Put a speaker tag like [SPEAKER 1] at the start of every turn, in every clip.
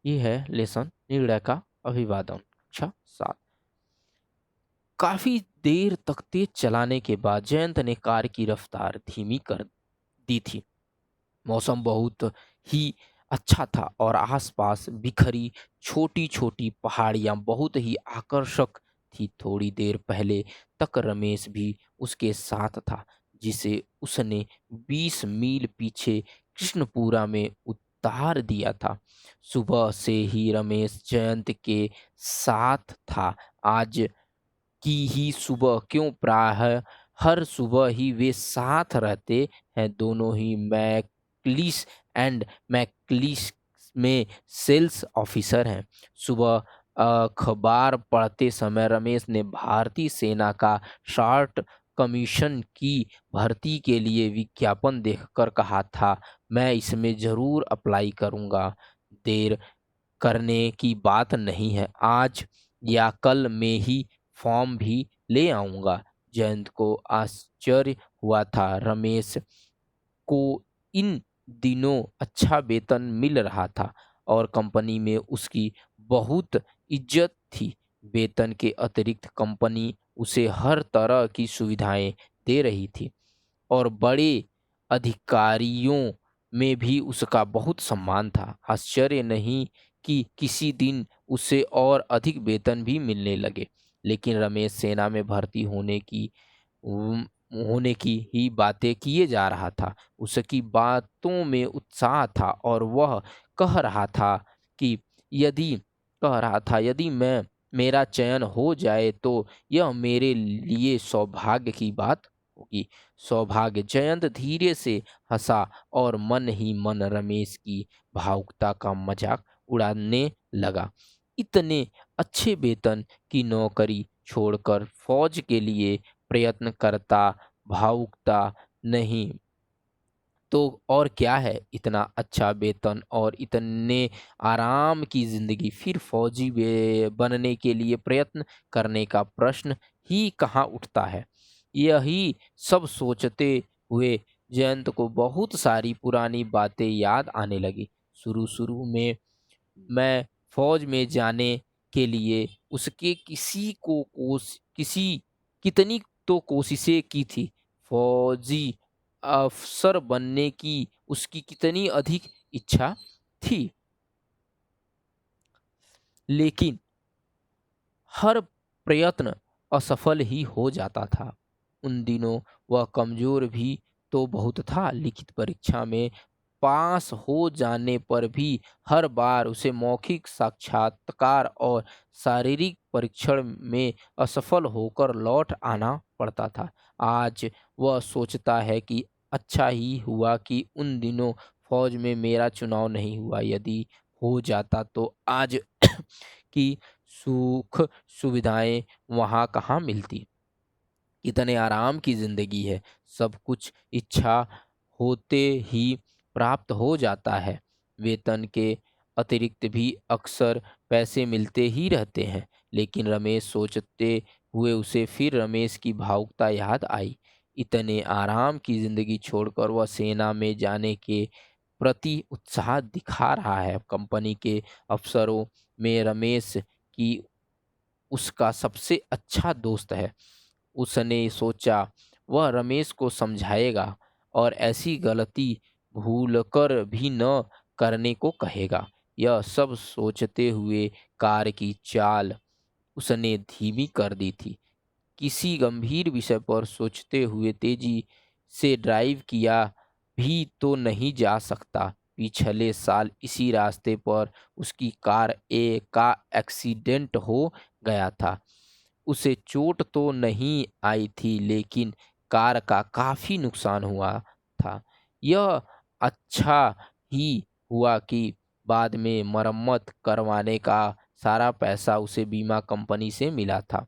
[SPEAKER 1] ये है लेसन निर्णय का अभिवादन। अच्छा 7। काफी देर तक तेज चलाने के बाद जयंत ने कार की रफ्तार धीमी कर दी थी। मौसम बहुत ही अच्छा था और आसपास बिखरी छोटी छोटी पहाड़ियां बहुत ही आकर्षक थी। थोड़ी देर पहले तक रमेश भी उसके साथ था, जिसे उसने 20 मील पीछे कृष्णपुरा में उतार दिया था। सुबह से ही रमेश जयंत के साथ था। आज की ही सुबह क्यों, प्रायः हर सुबह ही वे साथ रहते हैं। दोनों ही मैकलिस एंड मैकलिस में सेल्स ऑफिसर हैं। सुबह अखबार पढ़ते समय रमेश ने भारतीय सेना का शॉर्ट कमीशन की भर्ती के लिए विज्ञापन देखकर कहा था, मैं इसमें जरूर अप्लाई करूंगा। देर करने की बात नहीं है, आज या कल में ही फॉर्म भी ले आऊंगा। जयंत को आश्चर्य हुआ था। रमेश को इन दिनों अच्छा वेतन मिल रहा था और कंपनी में उसकी बहुत इज्जत थी। वेतन के अतिरिक्त कंपनी उसे हर तरह की सुविधाएं दे रही थी और बड़े अधिकारियों में भी उसका बहुत सम्मान था। आश्चर्य नहीं कि किसी दिन उसे और अधिक वेतन भी मिलने लगे। लेकिन रमेश सेना में भर्ती उम, होने की ही बातें किए जा रहा था। उसकी बातों में उत्साह था और वह कह रहा था कि यदि यदि मेरा चयन हो जाए तो यह मेरे लिए सौभाग्य की बात होगी। सौभाग्य। जयंत धीरे से हंसा और मन ही मन रमेश की भावुकता का मजाक उड़ाने लगा। इतने अच्छे वेतन की नौकरी छोड़कर फौज के लिए प्रयत्न करता, भावुकता नहीं तो और क्या है। इतना अच्छा वेतन और इतने आराम की जिंदगी, फिर फौजी बनने के लिए प्रयत्न करने का प्रश्न ही कहाँ उठता है। यही सब सोचते हुए जयंत को बहुत सारी पुरानी बातें याद आने लगी। शुरू शुरू में मैं फौज में जाने के लिए उसके किसी कितनी तो कोशिशें की थी। फौजी अफसर बनने की उसकी कितनी अधिक इच्छा थी, लेकिन हर प्रयत्न असफल ही हो जाता था। उन दिनों वह कमजोर भी तो बहुत था। लिखित परीक्षा में पास हो जाने पर भी हर बार उसे मौखिक साक्षात्कार और शारीरिक परीक्षण में असफल होकर लौट आना पड़ता था। आज वह सोचता है कि अच्छा ही हुआ कि उन दिनों फौज में मेरा चुनाव नहीं हुआ। यदि हो जाता तो आज की सुख सुविधाएं वहाँ कहाँ मिलती। कितने आराम की जिंदगी है। सब कुछ इच्छा होते ही प्राप्त हो जाता है। वेतन के अतिरिक्त भी अक्सर पैसे मिलते ही रहते हैं। लेकिन रमेश सोचते हुए उसे फिर रमेश की भावुकता याद आई। इतने आराम की जिंदगी छोड़कर वह सेना में जाने के प्रति उत्साह दिखा रहा है। कंपनी के अफसरों में रमेश की उसका सबसे अच्छा दोस्त है। उसने सोचा वह रमेश को समझाएगा और ऐसी गलती भूलकर भी न करने को कहेगा। यह सब सोचते हुए कार की चाल उसने धीमी कर दी थी। किसी गंभीर विषय पर सोचते हुए तेजी से ड्राइव किया भी तो नहीं जा सकता। पिछले साल इसी रास्ते पर उसकी कार का एक्सीडेंट हो गया था। उसे चोट तो नहीं आई थी, लेकिन कार का काफी नुकसान हुआ था। यह अच्छा ही हुआ कि बाद में मरम्मत करवाने का सारा पैसा उसे बीमा कंपनी से मिला था।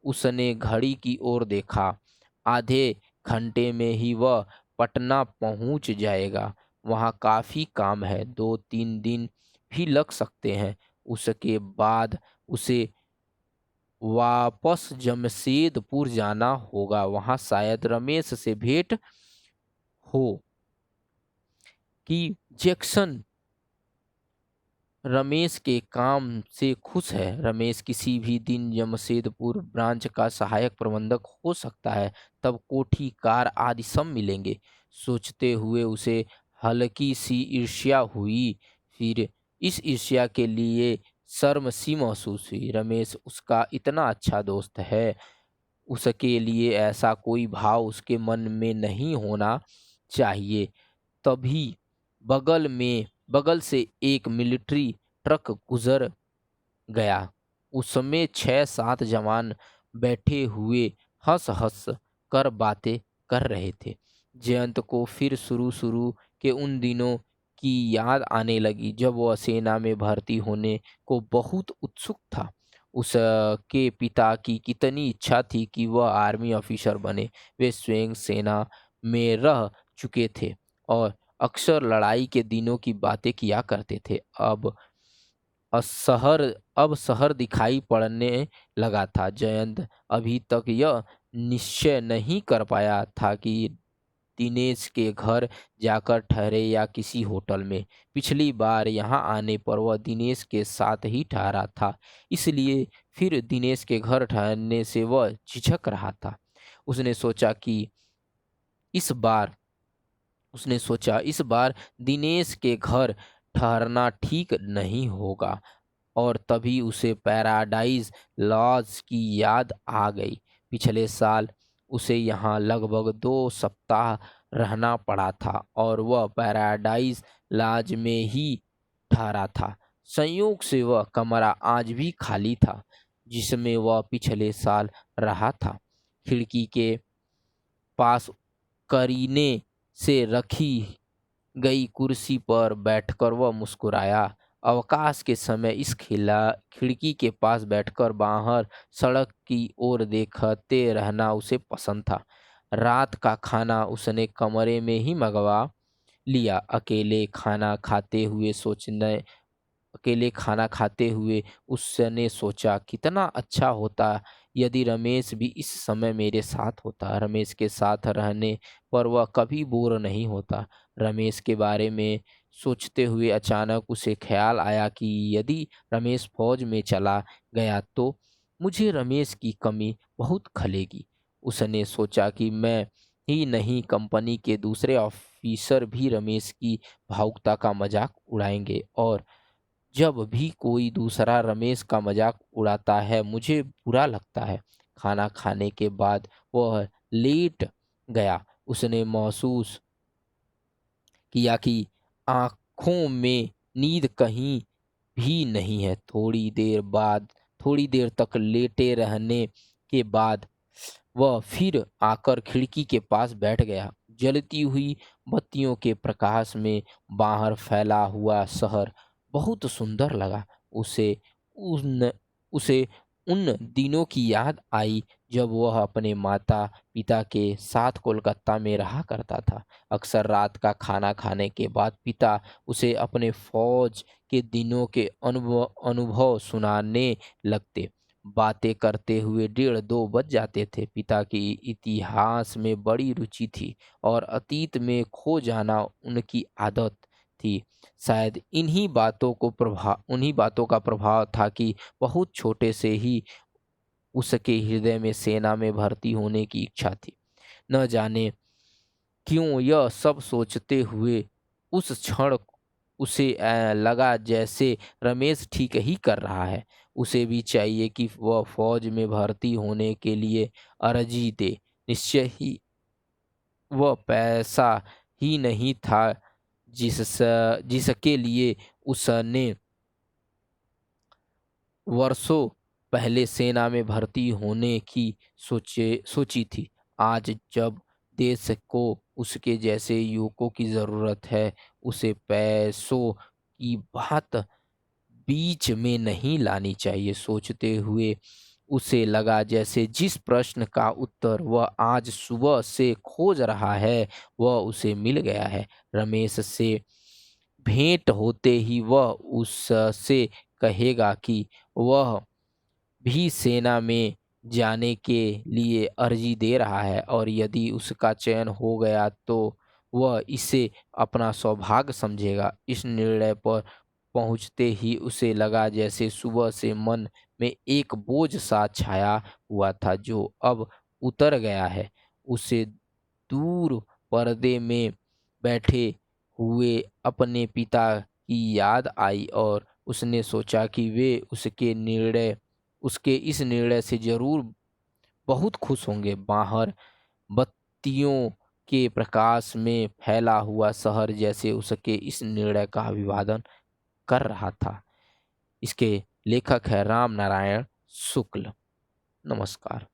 [SPEAKER 1] उसने घड़ी की ओर देखा। आधे घंटे में ही वह पटना पहुंच जाएगा। वहाँ काफी काम है, 2-3 दिन भी लग सकते हैं। उसके बाद उसे वापस जमशेदपुर जाना होगा। वहां शायद रमेश से भेंट हो। कि जैक्सन रमेश के काम से खुश है। रमेश किसी भी दिन जमशेदपुर ब्रांच का सहायक प्रबंधक हो सकता है। तब कोठी, कार आदि सब मिलेंगे। सोचते हुए उसे हल्की सी ईर्ष्या हुई। फिर इस ईर्ष्या के लिए शर्म सी महसूस हुई। रमेश उसका इतना अच्छा दोस्त है, उसके लिए ऐसा कोई भाव उसके मन में नहीं होना चाहिए। तभी बगल से एक मिलिट्री ट्रक गुजर गया। उसमें 6-7 जवान बैठे हुए हंस हंस कर बातें कर रहे थे। जयंत को फिर शुरू शुरू के उन दिनों की याद आने लगी जब वह सेना में भर्ती होने को बहुत उत्सुक था। उसके पिता की कितनी इच्छा थी कि वह आर्मी ऑफिसर बने। वे स्वयं सेना में रह चुके थे और अक्सर लड़ाई के दिनों की बातें किया करते थे। शहर अब शहर दिखाई पड़ने लगा था। जयंत अभी तक यह निश्चय नहीं कर पाया था कि दिनेश के घर जाकर ठहरे या किसी होटल में। पिछली बार यहाँ आने पर वह दिनेश के साथ ही ठहरा था, इसलिए फिर दिनेश के घर ठहरने से वह झिझक रहा था। उसने सोचा कि इस बार उसने सोचा इस बार दिनेश के घर ठहरना ठीक नहीं होगा। और तभी उसे पैराडाइज लॉज की याद आ गई। पिछले साल उसे यहाँ लगभग 2 सप्ताह रहना पड़ा था और वह पैराडाइज लॉज में ही ठहरा था। संयोग से वह कमरा आज भी खाली था जिसमें वह पिछले साल रहा था। खिड़की के पास करीने से रखी गई कुर्सी पर बैठकर वह मुस्कुराया। अवकाश के समय इस खिड़की के पास बैठकर बाहर सड़क की ओर देखते रहना उसे पसंद था। रात का खाना उसने कमरे में ही मंगवा लिया। अकेले खाना खाते हुए उसने सोचा, कितना अच्छा होता यदि रमेश भी इस समय मेरे साथ होता। रमेश के साथ रहने पर वह कभी बोर नहीं होता। रमेश के बारे में सोचते हुए अचानक उसे ख्याल आया कि यदि रमेश फौज में चला गया तो मुझे रमेश की कमी बहुत खलेगी। उसने सोचा कि मैं ही नहीं, कंपनी के दूसरे ऑफिसर भी रमेश की भावुकता का मजाक उड़ाएंगे और जब भी कोई दूसरा रमेश का मजाक उड़ाता है मुझे बुरा लगता है। खाना खाने के बाद वह लेट गया। उसने महसूस किया कि आंखों में नींद कहीं भी नहीं है। थोड़ी देर तक लेटे रहने के बाद वह फिर आकर खिड़की के पास बैठ गया। जलती हुई बत्तियों के प्रकाश में बाहर फैला हुआ शहर बहुत सुंदर लगा। उन उसे उन दिनों की याद आई जब वह अपने माता पिता के साथ कोलकाता में रहा करता था। अक्सर रात का खाना खाने के बाद पिता उसे अपने फौज के दिनों के अनुभव सुनाने लगते। बातें करते हुए 1:30-2 बज जाते थे। पिता की इतिहास में बड़ी रुचि थी और अतीत में खो जाना उनकी आदत थी। शायद उन्हीं बातों का प्रभाव था कि बहुत छोटे से ही उसके हृदय में सेना में भर्ती होने की इच्छा थी। न जाने क्यों यह सब सोचते हुए उस क्षण उसे लगा जैसे रमेश ठीक ही कर रहा है। उसे भी चाहिए कि वह फौज में भर्ती होने के लिए अर्जी दे। निश्चय ही वह पैसा ही नहीं था जिसके लिए उसने वर्षों पहले सेना में भर्ती होने की सोची थी। आज जब देश को उसके जैसे युवकों की जरूरत है, उसे पैसों की बात बीच में नहीं लानी चाहिए। सोचते हुए उसे लगा जैसे जिस प्रश्न का उत्तर वह आज सुबह से खोज रहा है वह उसे मिल गया है। रमेश से भेंट होते ही वह उससे कहेगा कि वह भी सेना में जाने के लिए अर्जी दे रहा है और यदि उसका चयन हो गया तो वह इसे अपना सौभाग्य समझेगा। इस निर्णय पर पहुंचते ही उसे लगा जैसे सुबह से मन में एक बोझ सा छाया हुआ था जो अब उतर गया है। उसे दूर पर्दे में बैठे हुए अपने पिता की याद आई और उसने सोचा कि वे उसके इस निर्णय से जरूर बहुत खुश होंगे। बाहर बत्तियों के प्रकाश में फैला हुआ शहर जैसे उसके इस निर्णय का अभिवादन कर रहा था। इसके लेखक है राम नारायण शुक्ल। नमस्कार।